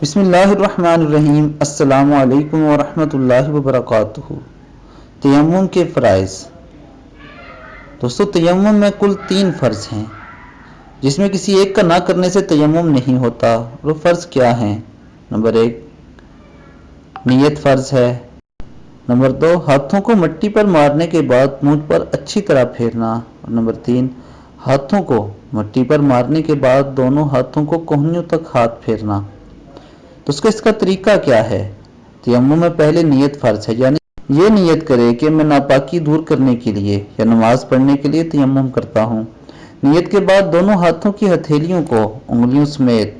بسم اللہ الرحمن الرحیم۔ السلام علیکم ورحمۃ اللہ وبرکاتہ۔ تیمم کے فرائض۔ دوستو، تیمم میں کل 3 فرض ہیں جس میں کسی ایک کا نہ کرنے سے تیمم نہیں ہوتا۔ وہ فرض کیا ہیں؟ نمبر 1 نیت فرض ہے۔ نمبر 2 ہاتھوں کو مٹی پر مارنے کے بعد منہ پر اچھی طرح پھیرنا۔ اور نمبر 3 ہاتھوں کو مٹی پر مارنے کے بعد دونوں ہاتھوں کو کہنیوں تک ہاتھ پھیرنا۔ تو اس کا طریقہ کیا ہے؟ تیمم میں پہلے نیت فرض ہے، یعنی یہ نیت کرے کہ میں ناپاکی دور کرنے کے لیے یا نماز پڑھنے کے لیے تیمم کرتا ہوں۔ نیت کے بعد دونوں ہاتھوں کی ہتھیلیوں کو انگلیوں سمیت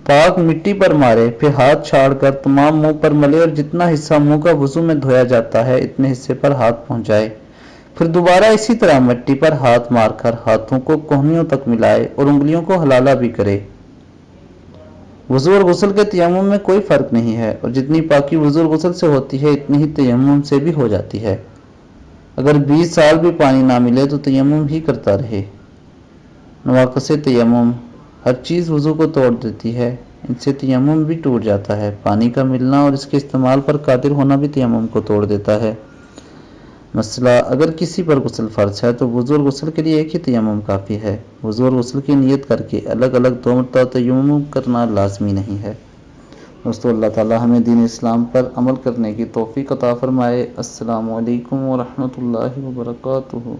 پاک مٹی پر مارے، پھر ہاتھ چھاڑ کر تمام منہ پر ملے اور جتنا حصہ منہ کا وضو میں دھویا جاتا ہے اتنے حصے پر ہاتھ پہنچائے۔ پھر دوبارہ اسی طرح مٹی پر ہاتھ مار کر ہاتھوں کو کہنیوں تک ملائے اور انگلیوں کو ہلالہ بھی کرے۔ وضو اور غسل کے تیمم میں کوئی فرق نہیں ہے، اور جتنی پاکی وضو اور غسل سے ہوتی ہے اتنی ہی تیمم سے بھی ہو جاتی ہے۔ اگر 20 سال بھی پانی نہ ملے تو تیمم ہی کرتا رہے۔ نواقص تیمم: ہر چیز وضو کو توڑ دیتی ہے، ان سے تیمم بھی ٹوٹ جاتا ہے۔ پانی کا ملنا اور اس کے استعمال پر قادر ہونا بھی تیمم کو توڑ دیتا ہے۔ مسئلہ: اگر کسی پر غسل فرض ہے تو وضو اور غسل کے لیے ایک ہی تیمم کافی ہے۔ وضو اور غسل کی نیت کر کے الگ الگ 2 مرتبہ تیمم کرنا لازمی نہیں ہے۔ دوستو، اللہ تعالی ہمیں دین اسلام پر عمل کرنے کی توفیق عطا فرمائے۔ السلام علیکم ورحمۃ اللہ وبرکاتہ۔